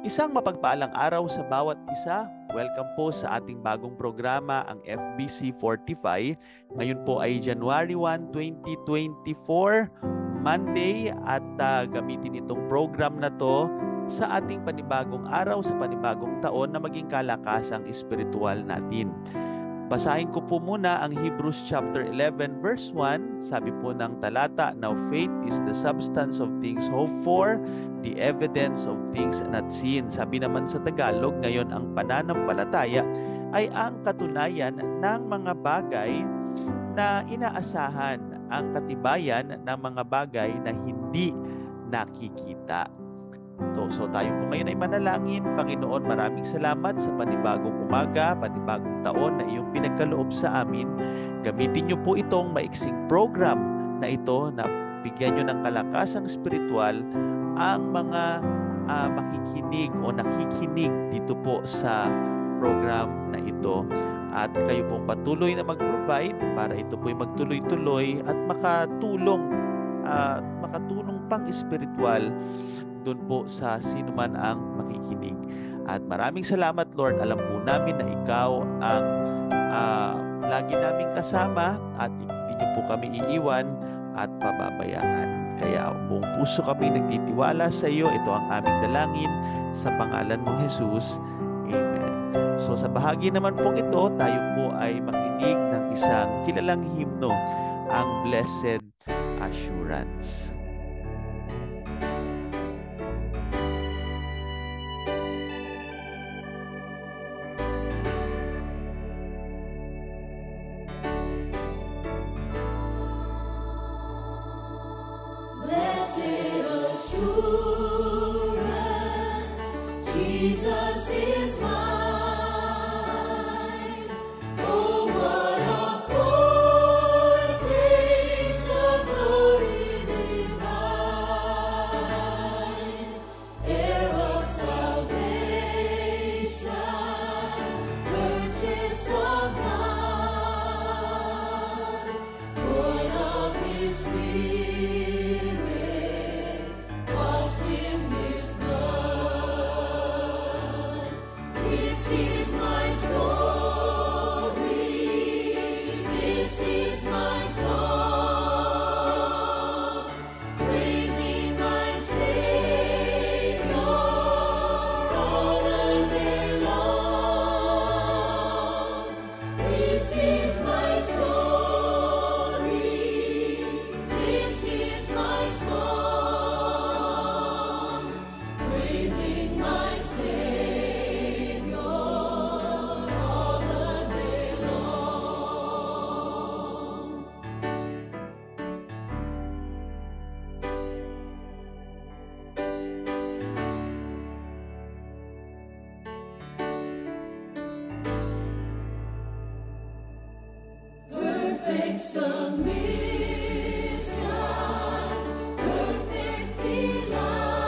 Isang mapagpaalang araw sa bawat isa. Welcome po sa ating bagong programa, ang FBC Fortify. Ngayon po ay January 1, 2024, Monday, at gamitin itong program na to sa ating panibagong araw, sa panibagong taon na maging kalakasang espiritual natin. Basahin ko po muna ang Hebrews chapter 11 verse 1. Sabi po ng talata, "Now faith is the substance of things hoped for, the evidence of things not seen." Sabi naman sa Tagalog, ngayon ang pananampalataya ay ang katunayan ng mga bagay na inaasahan, ang katibayan ng mga bagay na hindi nakikita. So tayo po ngayon ay manalangin. Panginoon, maraming salamat sa panibagong umaga, panibagong taon na iyong pinagkaloob sa amin. Gamitin niyo po itong maiksing program na ito na bigyan niyo ng kalakasang spiritual ang mga makikinig o nakikinig dito po sa program na ito. At kayo pong patuloy na mag-provide para ito po'y magtuloy-tuloy at makatulong pang espiritual doon po sa sino man ang makikinig. At maraming salamat, Lord. Alam po namin na ikaw ang lagi naming kasama at hindi niyo po kami iiwan at pababayaan. Kaya buong puso kami nagtitiwala sa iyo. Ito ang aming dalangin sa pangalan mong Jesus. Amen. So sa bahagi naman pong ito, tayo po ay makinig ng isang kilalang himno, ang Blessed Assurance. Jesus is mine. Oh, what a foretaste of glory divine, heir of salvation, purchase of God, born of His Spirit, washed in His blood. This is my story, this is my song, praising my Savior all the day long. This is my story, this is my song, praising my Savior. Perfect submission, perfect delight,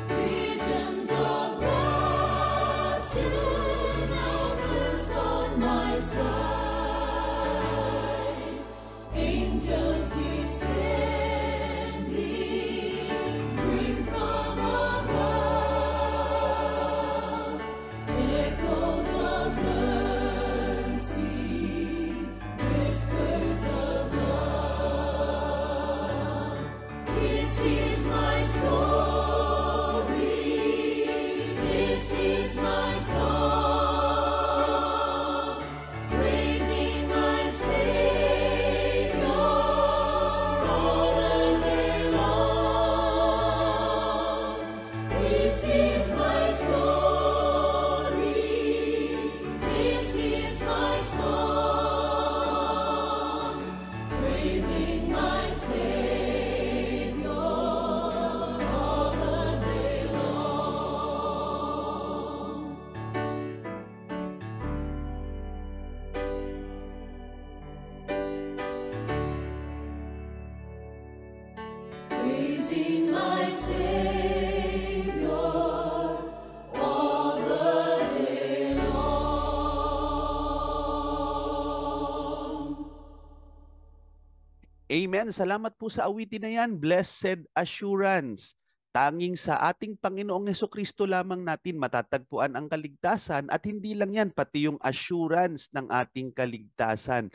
visions of rapture now burst on my sight, angels descending, bring from above, echoes of mercy, whispers of love. This is my story, this is my song, praising my Savior all the day long. This is my story, this is my song, praising my Savior all the day long. Praising my Savior all the day long. Amen. Salamat po sa awitin na yan. Blessed Assurance. Tanging sa ating Panginoong Hesukristo lamang natin matatagpuan ang kaligtasan, at hindi lang yan, pati yung assurance ng ating kaligtasan.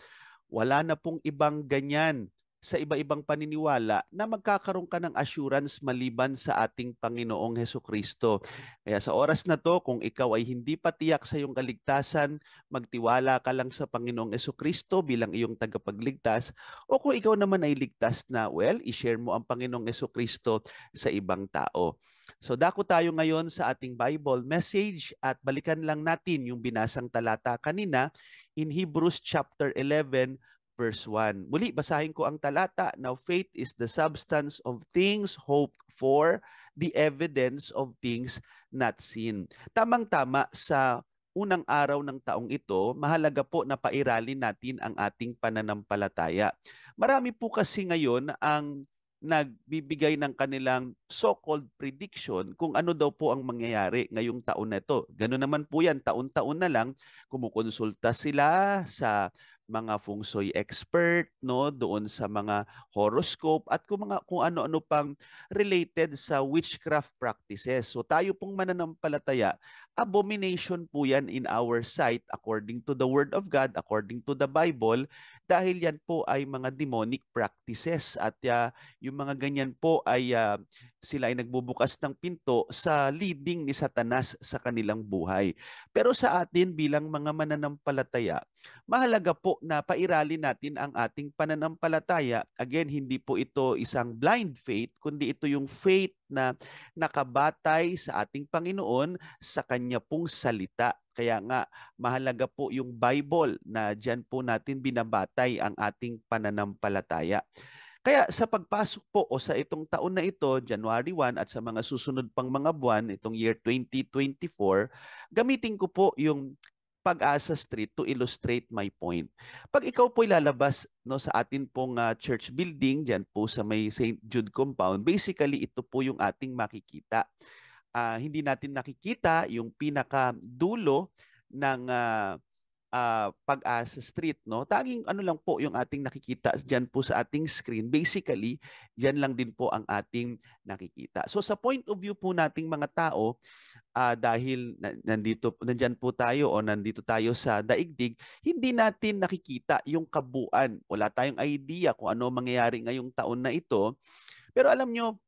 Wala na pong ibang ganyan sa iba-ibang paniniwala na magkakaroon ka ng assurance maliban sa ating Panginoong Hesukristo. Kaya sa oras na to, kung ikaw ay hindi pa tiyak sa iyong kaligtasan, magtiwala ka lang sa Panginoong Hesukristo bilang iyong tagapagligtas. O kung ikaw naman ay ligtas na, well, i-share mo ang Panginoong Hesukristo sa ibang tao. So dako tayo ngayon sa ating Bible message at balikan lang natin yung binasang talata kanina in Hebrews chapter 11 verse 1. Muli, basahin ko ang talata. Now, faith is the substance of things hoped for, the evidence of things not seen. Tamang-tama sa unang araw ng taong ito, mahalaga po na pairalin natin ang ating pananampalataya. Marami po kasi ngayon ang nagbibigay ng kanilang so-called prediction kung ano daw po ang mangyayari ngayong taon na ito. Ganoon naman po yan, taon-taon na lang, kumukonsulta sila sa mga feng shui expert, no, doon sa mga horoscope at kung ano-ano pang related sa witchcraft practices. So tayo pong mananampalataya, abomination po yan in our sight according to the word of God, according to the Bible, dahil yan po ay mga demonic practices at yung mga ganyan po ay sila ay nagbubukas ng pinto sa leading ni Satanas sa kanilang buhay. Pero sa atin bilang mga mananampalataya, mahalaga po na pairalin natin ang ating pananampalataya. Again, hindi po ito isang blind faith, kundi ito yung faith na nakabatay sa ating Panginoon sa Kanya pong salita. Kaya nga, mahalaga po yung Bible na diyan po natin binabatay ang ating pananampalataya. Kaya sa pagpasok po o sa itong taon na ito, January 1 at sa mga susunod pang mga buwan, itong year 2024, gamitin ko po yung Pag-asa Street to illustrate my point. Pag ikaw po lalabas no, sa atin pong church building, dyan po sa may St. Jude compound, basically ito po yung ating makikita. Hindi natin nakikita yung pinakadulo ng Pag-asa Street, no? Tanging ano lang po yung ating nakikita diyan po sa ating screen. Basically, diyan lang din po ang ating nakikita. So sa point of view po nating mga tao, dahil nandiyan po tayo o nandito tayo sa daigdig, hindi natin nakikita yung kabuuan. Wala tayong idea kung ano mangyayari ngayong taon na ito. Pero alam nyo,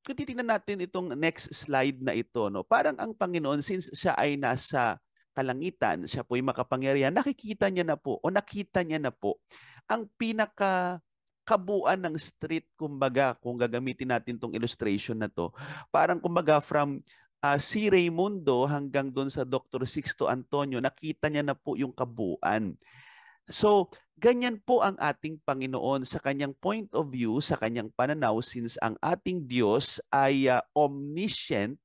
kung titingnan natin itong next slide na ito, no, parang ang Panginoon, since siya ay nasa kalangitan, siya po ay makapangyarihan, nakikita niya na po o nakita niya na po ang pinaka-kabuuan ng street, kumbaga, kung gagamitin natin itong illustration na to. Parang kumbaga from si Raimundo hanggang doon sa Dr. Sixto Antonio, nakita niya na po yung kabuuan. So, ganyan po ang ating Panginoon sa kanyang point of view, sa kanyang pananaw, since ang ating Diyos ay omniscient,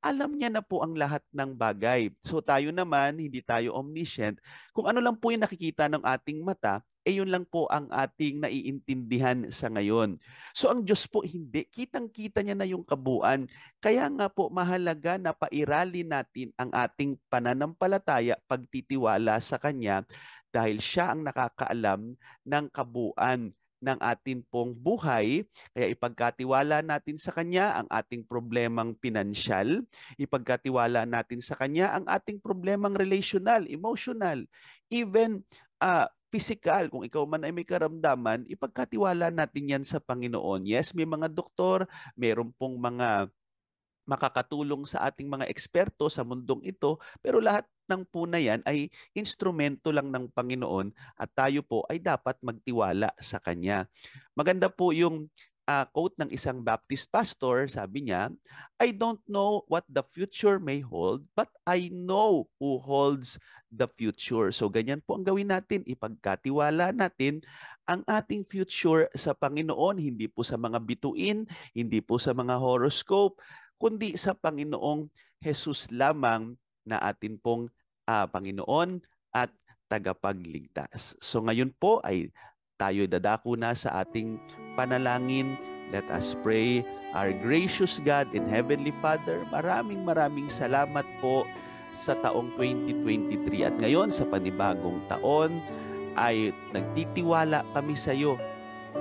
alam niya na po ang lahat ng bagay. So tayo naman, hindi tayo omniscient. Kung ano lang po yung nakikita ng ating mata, yun lang po ang ating naiintindihan sa ngayon. So ang Diyos po hindi. Kitang-kita niya na yung kabuuan. Kaya nga po mahalaga na pairali natin ang ating pananampalataya, pagtitiwala sa Kanya, dahil siya ang nakakaalam ng kabuuan ng atin pong buhay. Kaya ipagkatiwala natin sa Kanya ang ating problemang pinansyal, ipagkatiwala natin sa Kanya ang ating problemang relational, emotional, even physical. Kung ikaw man ay may karamdaman, ipagkatiwala natin yan sa Panginoon. Yes, may mga doktor, meron pong mga makakatulong sa ating mga eksperto sa mundong ito, pero lahat ng po na yan ay instrumento lang ng Panginoon at tayo po ay dapat magtiwala sa Kanya. Maganda po yung quote ng isang Baptist pastor, sabi niya, I don't know what the future may hold, but I know who holds the future. So ganyan po ang gawin natin, ipagkatiwala natin ang ating future sa Panginoon, hindi po sa mga bituin, hindi po sa mga horoscope, kundi sa Panginoong Jesus lamang na atin pong Panginoon at tagapagligtas. So ngayon po ay tayo dadako na sa ating panalangin. Let us pray. Our gracious God and Heavenly Father, maraming salamat po sa taong 2023. At ngayon sa panibagong taon ay nagtitiwala kami sa iyo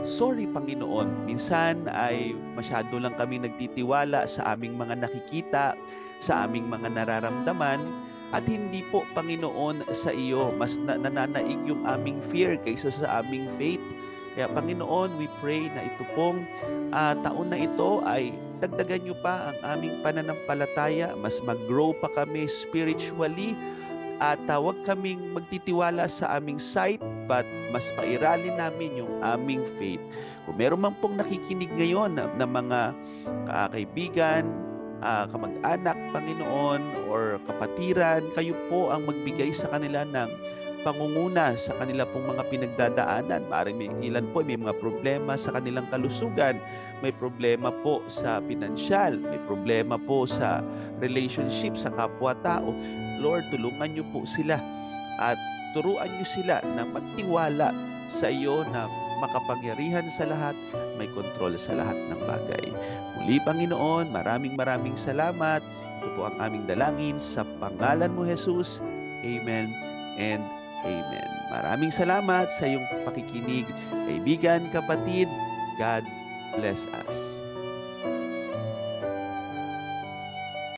sorry Panginoon, minsan ay masyado lang kami nagtitiwala sa aming mga nakikita, sa aming mga nararamdaman, at hindi po Panginoon sa iyo, mas nananaig yung aming fear kaysa sa aming faith. Kaya Panginoon, we pray na ito pong taon na ito ay dagdagan niyo pa ang aming pananampalataya, mas mag-grow pa kami spiritually, at huwag kaming magtitiwala sa aming sight, but mas pairalin namin yung aming faith. Kung meron man pong nakikinig ngayon na mga kaibigan, kamag-anak, Panginoon, or kapatiran, kayo po ang magbigay sa kanila ng pangunguna sa kanila pong mga pinagdadaanan. Maaaring may ilan po may mga problema sa kanilang kalusugan, may problema po sa pinansyal, may problema po sa relationship sa kapwa-tao. Lord, tulungan niyo po sila at turuan niyo sila na magtiwala sa iyo na makapangyarihan sa lahat, may kontrol sa lahat ng bagay. Muli, Panginoon, maraming salamat. Ito po ang aming dalangin sa pangalan mo, Jesus. Amen and Amen. Maraming salamat sa iyong pakikinig. Kaibigan, kapatid, God bless us.